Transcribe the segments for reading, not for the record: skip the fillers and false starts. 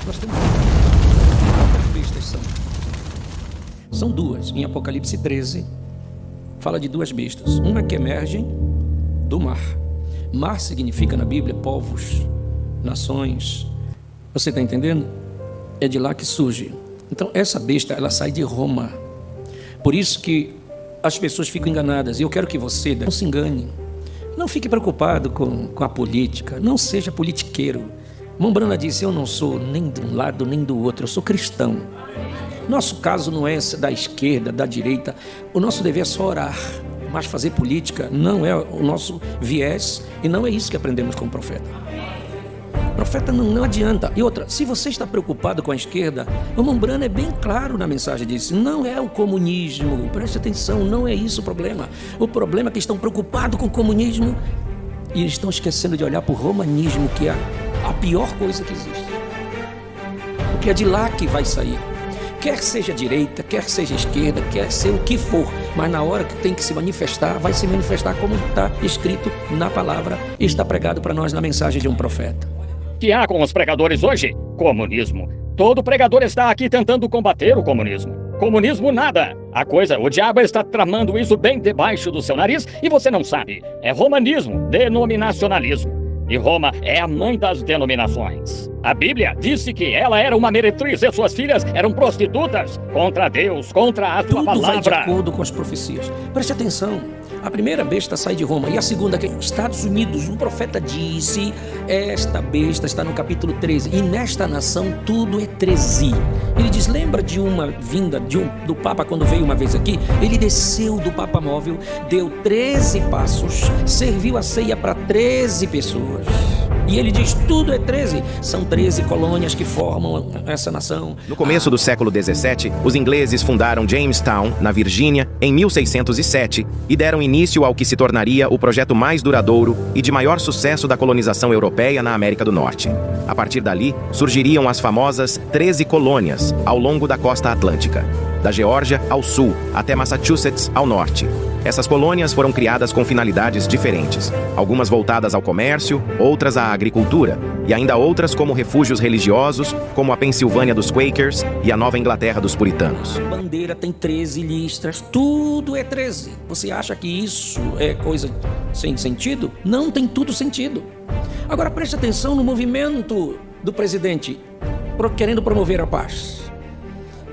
Nós temos quantas bestas são? São duas. Em Apocalipse 13, fala de duas bestas. Uma que emergem do mar. Mar significa na Bíblia povos, nações. Você está entendendo? É de lá que surge. Então essa besta, ela sai de Roma. Por isso que as pessoas ficam enganadas. E eu quero que você não se engane. Não fique preocupado com a política. Não seja politiqueiro. Mombrana disse, eu não sou nem de um lado nem do outro. Eu sou cristão. Nosso caso não é da esquerda, da direita. O nosso dever é só orar. Mas fazer política não é o nosso viés. E não é isso que aprendemos com o profeta. O profeta não adianta. E outra, se você está preocupado com a esquerda, o Mombrana é bem claro na mensagem disso. Não é o comunismo. Preste atenção, não é isso o problema. O problema é que estão preocupados com o comunismo e estão esquecendo de olhar para o romanismo, que é a pior coisa que existe. Porque é de lá que vai sair. Quer seja direita, quer seja esquerda, quer ser o que for, mas na hora que tem que se manifestar, vai se manifestar como está escrito na palavra e está pregado para nós na mensagem de um profeta. O que há com os pregadores hoje? Comunismo. Todo pregador está aqui tentando combater o comunismo. Comunismo nada. O diabo está tramando isso bem debaixo do seu nariz e você não sabe. É romanismo, denominacionalismo. E Roma é a mãe das denominações. A Bíblia disse que ela era uma meretriz e suas filhas eram prostitutas contra Deus, contra a sua palavra. Tudo vai de acordo com as profecias. Preste atenção. A primeira besta sai de Roma e a segunda que é Estados Unidos. Um profeta disse, esta besta está no capítulo 13. E nesta nação tudo é 13. Ele diz, lembra de uma vinda do Papa quando veio uma vez aqui? Ele desceu do Papa Móvel, deu 13 passos, serviu a ceia para 13 pessoas. E ele diz, tudo é 13. São 13 colônias que formam essa nação. No começo do século XVII, os ingleses fundaram Jamestown, na Virgínia, em 1607, e deram início ao que se tornaria o projeto mais duradouro e de maior sucesso da colonização europeia na América do Norte. A partir dali, surgiriam as famosas 13 colônias, ao longo da costa atlântica, da Geórgia ao sul, até Massachusetts ao norte. Essas colônias foram criadas com finalidades diferentes, algumas voltadas ao comércio, outras à agricultura, e ainda outras como refúgios religiosos, como a Pensilvânia dos Quakers e a Nova Inglaterra dos Puritanos. A bandeira tem 13 listras, tudo é 13. Você acha que isso é coisa sem sentido? Não tem tudo sentido. Agora preste atenção no movimento do presidente querendo promover a paz.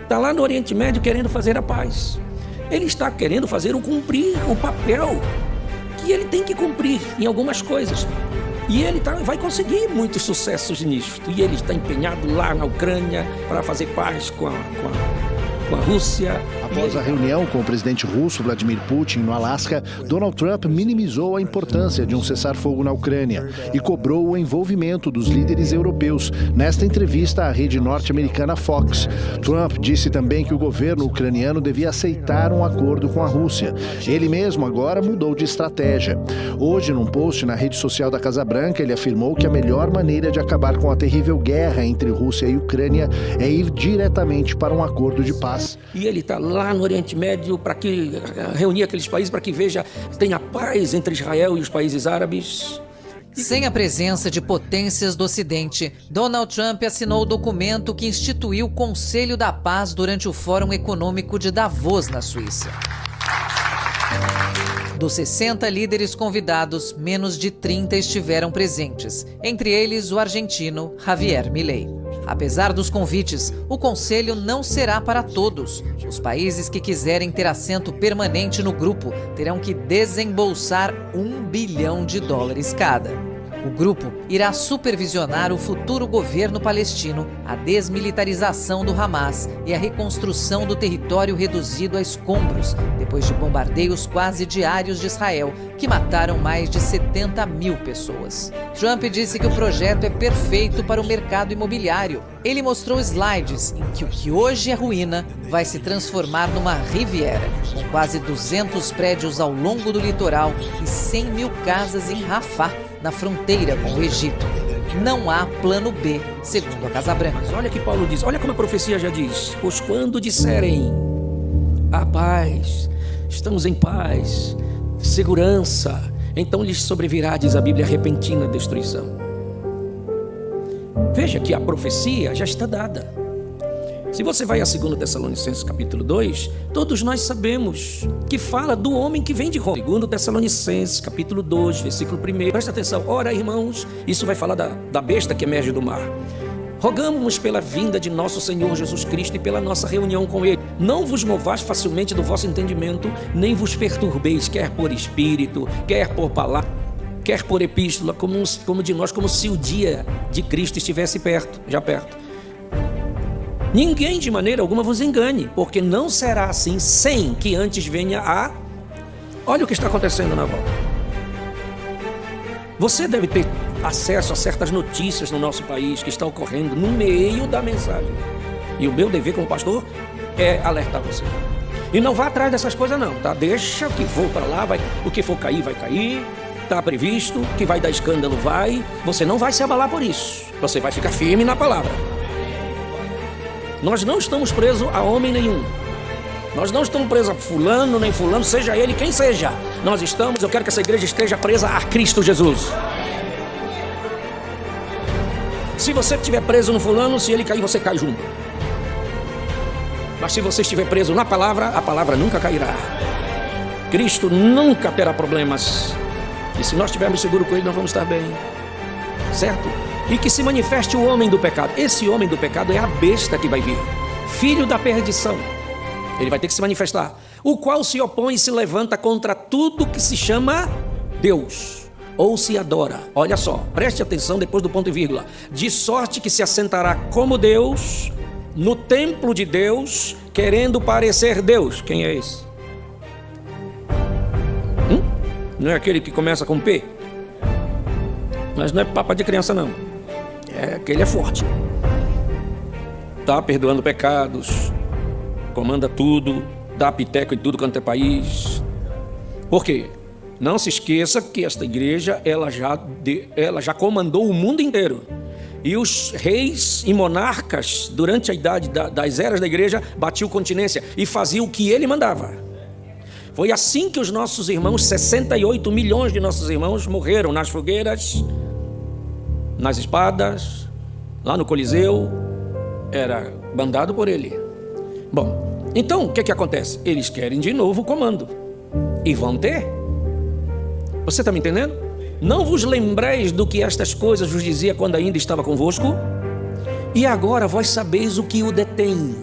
Está lá no Oriente Médio querendo fazer a paz. Ele está querendo cumprir o papel que ele tem que cumprir em algumas coisas. E ele vai conseguir muitos sucessos nisso. E ele está empenhado lá na Ucrânia para fazer paz com a Rússia. Após a reunião com o presidente russo Vladimir Putin no Alasca, Donald Trump minimizou a importância de um cessar-fogo na Ucrânia e cobrou o envolvimento dos líderes europeus nesta entrevista à rede norte-americana Fox. Trump disse também que o governo ucraniano devia aceitar um acordo com a Rússia. Ele mesmo agora mudou de estratégia. Hoje, num post na rede social da Casa Branca, ele afirmou que a melhor maneira de acabar com a terrível guerra entre Rússia e Ucrânia é ir diretamente para um acordo de paz. E ele está lá no Oriente Médio para reunir aqueles países para que tenha paz entre Israel e os países árabes. Sem a presença de potências do Ocidente, Donald Trump assinou o documento que instituiu o Conselho da Paz durante o Fórum Econômico de Davos, na Suíça. Dos 60 líderes convidados, menos de 30 estiveram presentes, entre eles o argentino Javier Milei. Apesar dos convites, o Conselho não será para todos. Os países que quiserem ter assento permanente no grupo terão que desembolsar US$ 1 bilhão cada. O grupo irá supervisionar o futuro governo palestino, a desmilitarização do Hamas e a reconstrução do território reduzido a escombros, depois de bombardeios quase diários de Israel, que mataram mais de 70 mil pessoas. Trump disse que o projeto é perfeito para o mercado imobiliário. Ele mostrou slides em que o que hoje é ruína vai se transformar numa riviera, com quase 200 prédios ao longo do litoral e 100 mil casas em Rafah, na fronteira com o Egito. Não há plano B, segundo a Casa Branca. Mas olha que Paulo diz, olha como a profecia já diz. Pois quando disserem a paz, estamos em paz, segurança, então lhes sobrevirá, diz a Bíblia, repentina destruição. Veja que a profecia já está dada. Se você vai a 2 Tessalonicenses capítulo 2, todos nós sabemos que fala do homem que vem de Roma. 2 Tessalonicenses capítulo 2, versículo 1. Presta atenção. Ora, irmãos, isso vai falar da besta que emerge do mar. Rogamos pela vinda de nosso Senhor Jesus Cristo e pela nossa reunião com Ele. Não vos movais facilmente do vosso entendimento, nem vos perturbeis, quer por espírito, quer por palavra, quer por epístola, como de nós, como se o dia de Cristo estivesse já perto. Ninguém de maneira alguma vos engane, porque não será assim sem que antes venha a... Olha o que está acontecendo na volta. Você deve ter acesso a certas notícias no nosso país que estão ocorrendo no meio da mensagem. E o meu dever como pastor é alertar você. E não vá atrás dessas coisas não, tá? Deixa que for para lá, o que for cair, vai cair. Está previsto, que vai dar escândalo, vai. Você não vai se abalar por isso. Você vai ficar firme na palavra. Nós não estamos presos a homem nenhum. Nós não estamos presos a fulano, nem fulano, seja ele quem seja. Nós estamos, eu quero que essa igreja esteja presa a Cristo Jesus. Se você estiver preso no fulano, se ele cair, você cai junto. Mas se você estiver preso na palavra, a palavra nunca cairá. Cristo nunca terá problemas. E se nós estivermos seguros com Ele, nós vamos estar bem. Certo? E que se manifeste o homem do pecado. Esse homem do pecado é a besta que vai vir. Filho da perdição. Ele vai ter que se manifestar. O qual se opõe e se levanta contra tudo que se chama Deus. Ou se adora. Olha só, preste atenção depois do ponto e vírgula. De sorte que se assentará como Deus, no templo de Deus, querendo parecer Deus. Quem é esse? Não é aquele que começa com P? Mas não é papo de criança não. É aquele é forte. Tá perdoando pecados, comanda tudo, dá piteco em tudo quanto é país. Por quê? Não se esqueça que esta igreja ela já comandou o mundo inteiro. E os reis e monarcas, durante a idade das eras da igreja, batiam continência e faziam o que ele mandava. Foi assim que os nossos irmãos, 68 milhões de nossos irmãos, morreram nas fogueiras, nas espadas, lá no Coliseu. Era mandado por ele. Bom, então o que acontece? Eles querem de novo o comando. E vão ter. Você está me entendendo? Não vos lembreis do que estas coisas vos dizia quando ainda estava convosco? E agora vós sabeis o que o detém,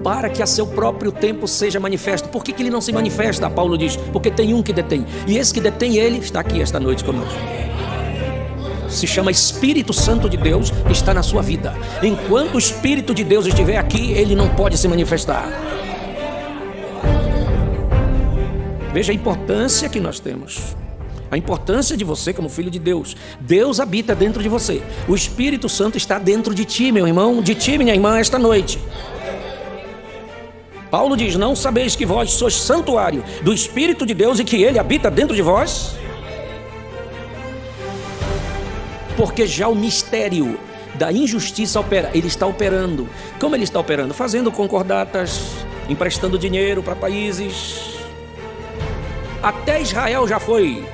para que a seu próprio tempo seja manifesto. Por que ele não se manifesta? Paulo diz, porque tem um que detém. E esse que detém ele está aqui esta noite conosco. Se chama Espírito Santo de Deus, está na sua vida. Enquanto o Espírito de Deus estiver aqui, ele não pode se manifestar. Veja a importância que nós temos. A importância de você como filho de Deus. Deus habita dentro de você. O Espírito Santo está dentro de ti, meu irmão, de ti, minha irmã, esta noite. Paulo diz, não sabeis que vós sois santuário do Espírito de Deus e que Ele habita dentro de vós? Porque já o mistério da injustiça opera. Ele está operando. Como ele está operando? Fazendo concordatas, emprestando dinheiro para países. Até Israel já foi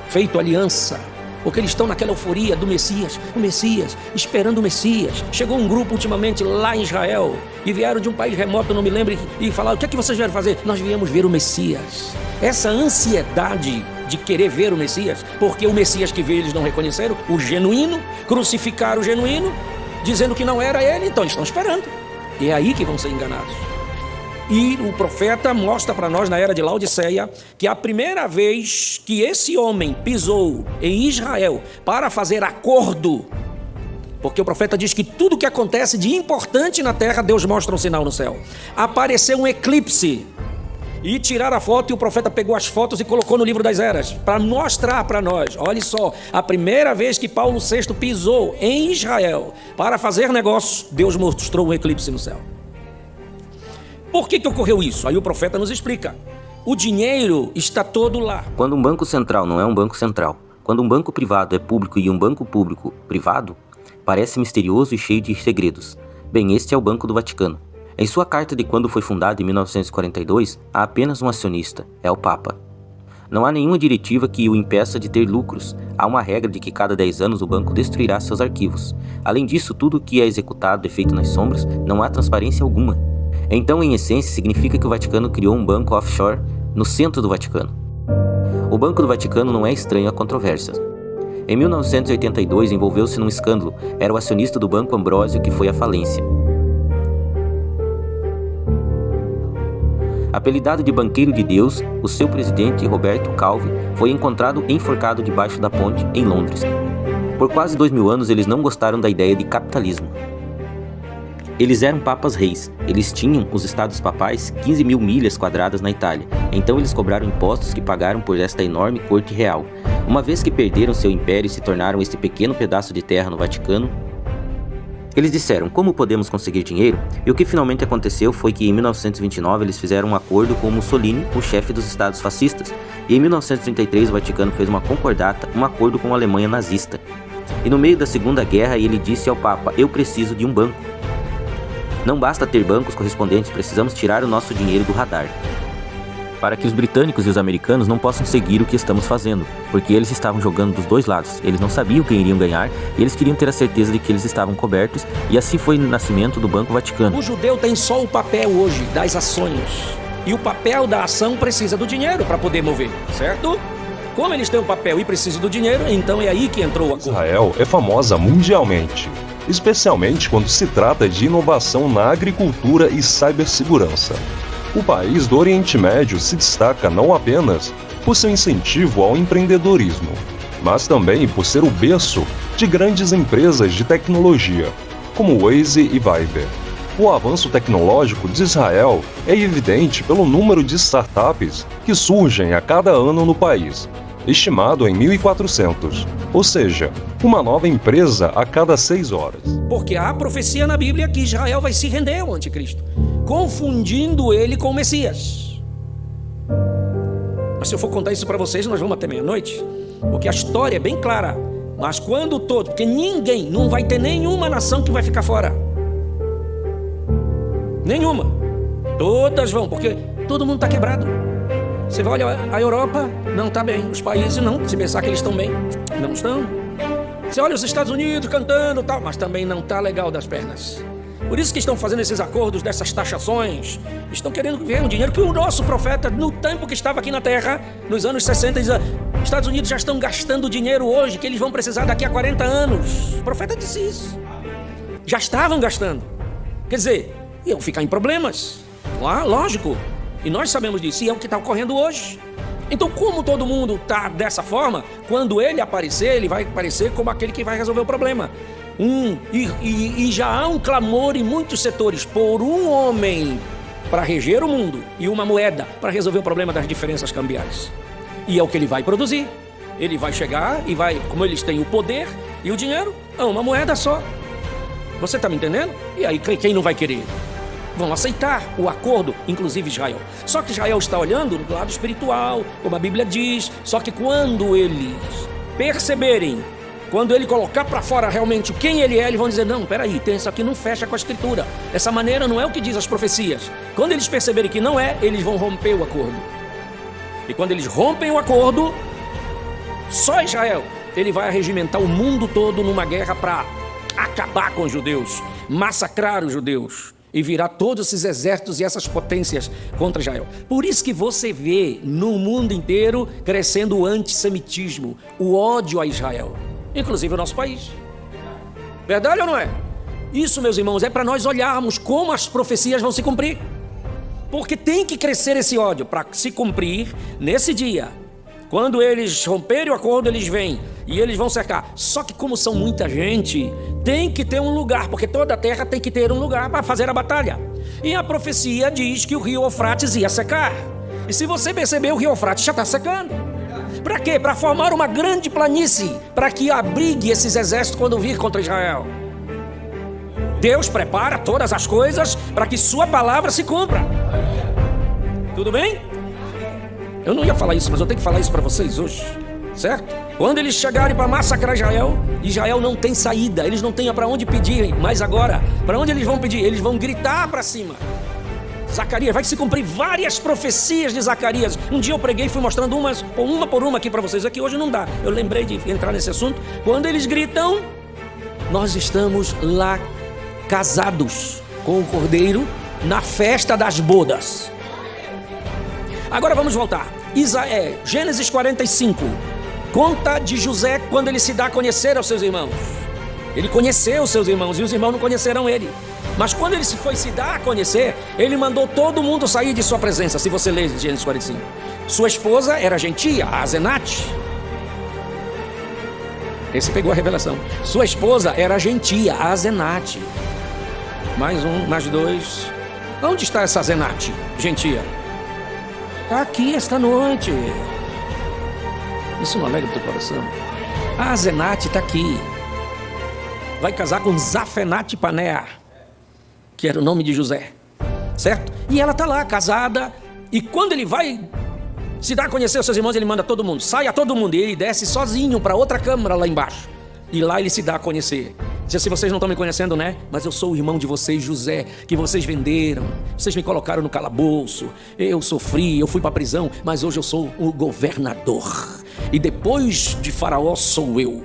feito aliança, porque eles estão naquela euforia do Messias, o Messias, esperando o Messias. Chegou um grupo ultimamente lá em Israel e vieram de um país remoto, não me lembro, e falaram, o que é que vocês vieram fazer? Nós viemos ver o Messias. Essa ansiedade de querer ver o Messias, porque o Messias que veio eles não reconheceram, o genuíno, crucificaram o genuíno, dizendo que não era ele, então eles estão esperando. E é aí que vão ser enganados. E o profeta mostra para nós na era de Laodiceia que a primeira vez que esse homem pisou em Israel para fazer acordo, porque o profeta diz que tudo que acontece de importante na terra, Deus mostra um sinal no céu. Apareceu um eclipse e tiraram a foto, e o profeta pegou as fotos e colocou no livro das eras para mostrar para nós, olha só, a primeira vez que Paulo VI pisou em Israel para fazer negócios, Deus mostrou um eclipse no céu. Por que ocorreu isso? Aí o profeta nos explica. O dinheiro está todo lá. Quando um banco central não é um banco central, quando um banco privado é público e um banco público privado, parece misterioso e cheio de segredos. Bem, este é o Banco do Vaticano. Em sua carta de quando foi fundado em 1942, há apenas um acionista, é o Papa. Não há nenhuma diretiva que o impeça de ter lucros. Há uma regra de que cada 10 anos o banco destruirá seus arquivos. Além disso, tudo o que é executado é feito nas sombras, não há transparência alguma. Então, em essência, significa que o Vaticano criou um banco offshore no centro do Vaticano. O Banco do Vaticano não é estranho a controvérsias. Em 1982, envolveu-se num escândalo. Era o acionista do Banco Ambrósio que foi à falência. Apelidado de Banqueiro de Deus, o seu presidente, Roberto Calvi, foi encontrado enforcado debaixo da ponte em Londres. Por quase 2000 anos, eles não gostaram da ideia de capitalismo. Eles eram papas reis. Eles tinham, os estados papais, 15 mil milhas quadradas na Itália. Então eles cobraram impostos que pagaram por esta enorme corte real. Uma vez que perderam seu império e se tornaram este pequeno pedaço de terra no Vaticano, eles disseram, como podemos conseguir dinheiro? E o que finalmente aconteceu foi que em 1929 eles fizeram um acordo com Mussolini, o chefe dos estados fascistas. E em 1933 o Vaticano fez uma concordata, um acordo com a Alemanha nazista. E no meio da Segunda Guerra ele disse ao Papa, eu preciso de um banco. Não basta ter bancos correspondentes, precisamos tirar o nosso dinheiro do radar. Para que os britânicos e os americanos não possam seguir o que estamos fazendo, porque eles estavam jogando dos dois lados, eles não sabiam quem iriam ganhar e eles queriam ter a certeza de que eles estavam cobertos, e assim foi o nascimento do Banco Vaticano. O judeu tem só o papel hoje das ações, e o papel da ação precisa do dinheiro para poder mover, certo? Como eles têm o papel e precisam do dinheiro, então é aí que entrou a coisa. Israel é famosa mundialmente, especialmente quando se trata de inovação na agricultura e cibersegurança. O país do Oriente Médio se destaca não apenas por seu incentivo ao empreendedorismo, mas também por ser o berço de grandes empresas de tecnologia, como Waze e Viber. O avanço tecnológico de Israel é evidente pelo número de startups que surgem a cada ano no país, estimado em 1.400, ou seja, uma nova empresa a cada 6 horas. Porque há profecia na Bíblia que Israel vai se render ao anticristo, confundindo ele com o Messias. Mas se eu for contar isso para vocês, nós vamos até meia-noite, porque a história é bem clara. Mas quando todo, porque ninguém, não vai ter nenhuma nação que vai ficar fora. Nenhuma. Todas vão, porque todo mundo está quebrado. Você vai olhar, a Europa não está bem, os países não, se pensar que eles estão bem, não estão. Você olha os Estados Unidos cantando e tal, mas também não está legal das pernas. Por isso que estão fazendo esses acordos, dessas taxações, estão querendo ver um dinheiro que o nosso profeta, no tempo que estava aqui na Terra, nos anos 60, diz, Estados Unidos já estão gastando dinheiro hoje, que eles vão precisar daqui a 40 anos. O profeta disse isso. Já estavam gastando. Quer dizer, iam ficar em problemas. Lógico. E nós sabemos disso, e é o que está ocorrendo hoje. Então, como todo mundo está dessa forma, quando ele aparecer, ele vai aparecer como aquele que vai resolver o problema. E já há um clamor em muitos setores por um homem para reger o mundo e uma moeda para resolver o problema das diferenças cambiais. E é o que ele vai produzir. Ele vai chegar e vai, como eles têm o poder e o dinheiro, é uma moeda só. Você está me entendendo? E aí, quem não vai querer? Vão aceitar o acordo, inclusive Israel. Só que Israel está olhando do lado espiritual, como a Bíblia diz. Só que quando eles perceberem, quando ele colocar para fora realmente quem ele é, eles vão dizer, não, peraí, isso aqui não fecha com a Escritura. Essa maneira não é o que diz as profecias. Quando eles perceberem que não é, eles vão romper o acordo. E quando eles rompem o acordo, só Israel, ele vai arregimentar o mundo todo numa guerra para acabar com os judeus, massacrar os judeus e virar todos esses exércitos e essas potências contra Israel. Por isso que você vê no mundo inteiro crescendo o antissemitismo, o ódio a Israel, inclusive o nosso país. Verdade ou não é? Isso, meus irmãos, é para nós olharmos como as profecias vão se cumprir. Porque tem que crescer esse ódio para se cumprir nesse dia. Quando eles romperem o acordo, eles vêm e eles vão cercar. Só que como são muita gente, tem que ter um lugar, porque toda a terra tem que ter um lugar para fazer a batalha. E a profecia diz que o rio Eufrates ia secar. E se você perceber, o rio Eufrates já está secando. Para quê? Para formar uma grande planície, para que abrigue esses exércitos quando vir contra Israel. Deus prepara todas as coisas para que sua palavra se cumpra. Tudo bem? Eu não ia falar isso, mas eu tenho que falar isso para vocês hoje, certo? Quando eles chegarem para massacrar Israel, Israel não tem saída, eles não têm para onde pedirem, mas agora, para onde eles vão pedir? Eles vão gritar para cima. Zacarias, vai se cumprir várias profecias de Zacarias. Um dia eu preguei e fui mostrando uma por uma aqui para vocês. Aqui hoje não dá. Eu lembrei de entrar nesse assunto. Quando eles gritam, nós estamos lá casados com o Cordeiro na festa das bodas. Agora vamos voltar. Gênesis 45. Conta de José quando ele se dá a conhecer aos seus irmãos. Ele conheceu os seus irmãos e os irmãos não conheceram ele. Mas quando ele foi se dar a conhecer, ele mandou todo mundo sair de sua presença. Se você ler Gênesis 45. Sua esposa era gentia, a Asenate. Esse pegou a revelação. Sua esposa era gentia, a Asenate. Mais dois. Onde está essa Asenate, gentia? Está aqui esta noite. Isso não alegra o teu coração? A Asenate está aqui. Vai casar com Zafenate Paneah, que era o nome de José, certo? E ela está lá, casada. E quando ele vai se dar a conhecer aos seus irmãos, ele manda todo mundo, saia todo mundo. E ele desce sozinho para outra câmara lá embaixo. E lá ele se dá a conhecer. Diz assim: vocês não estão me conhecendo, né? Mas eu sou o irmão de vocês, José, que vocês venderam. Vocês me colocaram no calabouço. Eu sofri, eu fui para a prisão, mas hoje eu sou o governador. E depois de Faraó sou eu.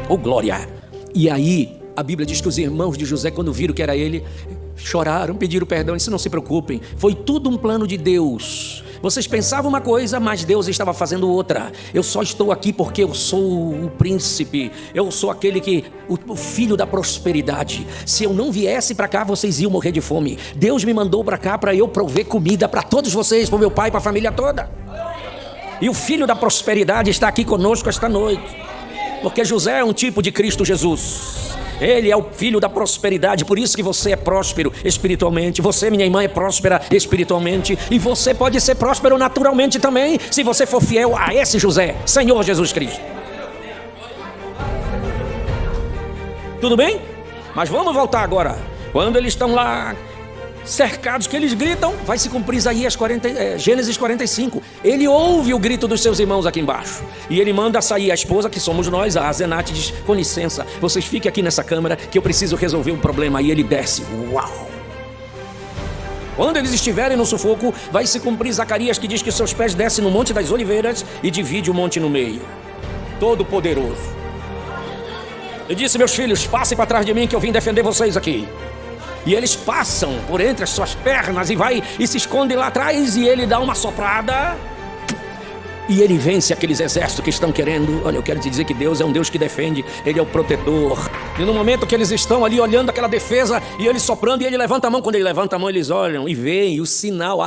Oh, glória! E aí, a Bíblia diz que os irmãos de José, quando viram que era ele, choraram, pediram perdão. Disse: não se preocupem, foi tudo um plano de Deus. Vocês pensavam uma coisa, mas Deus estava fazendo outra. Eu só estou aqui porque eu sou o príncipe. Eu sou aquele o filho da prosperidade. Se eu não viesse para cá, vocês iam morrer de fome. Deus me mandou para cá para eu prover comida para todos vocês, para o meu pai, para a família toda. E o filho da prosperidade está aqui conosco esta noite. Porque José é um tipo de Cristo Jesus. Ele é o filho da prosperidade, por isso que você é próspero espiritualmente. Você, minha irmã, é próspera espiritualmente. E você pode ser próspero naturalmente também, se você for fiel a esse José, Senhor Jesus Cristo. Tudo bem? Mas vamos voltar agora. Quando eles estão lá cercados, que eles gritam, vai se cumprir Gênesis 45. Ele ouve o grito dos seus irmãos aqui embaixo. E ele manda sair a esposa, que somos nós, a Asenate, diz: com licença, vocês fiquem aqui nessa câmara que eu preciso resolver um problema. E ele desce. Uau! Quando eles estiverem no sufoco, vai se cumprir Zacarias, que diz que seus pés descem no Monte das Oliveiras e divide o monte no meio. Todo poderoso. Eu disse: meus filhos, passem para trás de mim que eu vim defender vocês aqui. E eles passam por entre as suas pernas e se escondem lá atrás. E ele dá uma soprada e ele vence aqueles exércitos que estão querendo. Olha, eu quero te dizer que Deus é um Deus que defende. Ele é o protetor. E no momento que eles estão ali olhando aquela defesa, e ele soprando, e ele levanta a mão. Quando ele levanta a mão, eles olham e veem o sinal,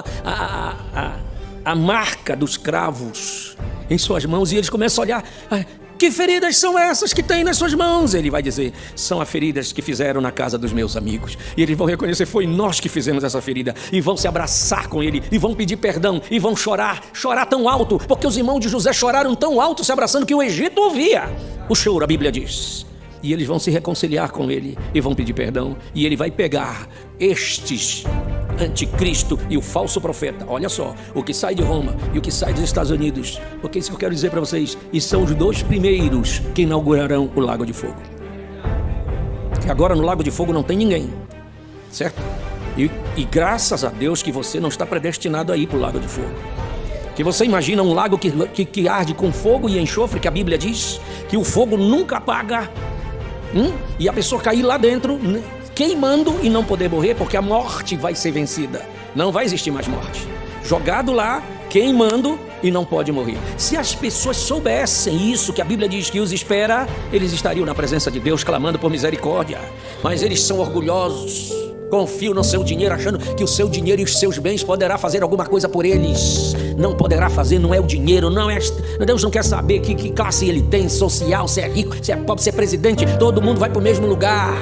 a marca dos cravos em suas mãos. E eles começam a olhar: que feridas são essas que tem nas suas mãos? Ele vai dizer: são as feridas que fizeram na casa dos meus amigos. E eles vão reconhecer: foi nós que fizemos essa ferida. E vão se abraçar com ele, e vão pedir perdão, e vão chorar tão alto, porque os irmãos de José choraram tão alto, se abraçando, que o Egito ouvia o choro, a Bíblia diz. E eles vão se reconciliar com ele, e vão pedir perdão. E ele vai pegar estes anticristo e o falso profeta. Olha só, o que sai de Roma e o que sai dos Estados Unidos. Porque isso que eu quero dizer para vocês. E são os dois primeiros que inaugurarão o Lago de Fogo. Que agora no Lago de Fogo não tem ninguém, certo? E graças a Deus que você não está predestinado a ir para o Lago de Fogo. Que você imagina um lago que arde com fogo e enxofre, que a Bíblia diz que o fogo nunca apaga. E a pessoa cair lá dentro, queimando e não poder morrer, porque a morte vai ser vencida. Não vai existir mais morte. Jogado lá, queimando e não pode morrer. Se as pessoas soubessem isso, que a Bíblia diz que os espera, eles estariam na presença de Deus clamando por misericórdia. Mas eles são orgulhosos. Confiam no seu dinheiro, achando que o seu dinheiro e os seus bens poderá fazer alguma coisa por eles. Não poderá fazer, não é o dinheiro, não é. Deus não quer saber que classe ele tem, social, se é rico, se é pobre, se é presidente. Todo mundo vai para o mesmo lugar.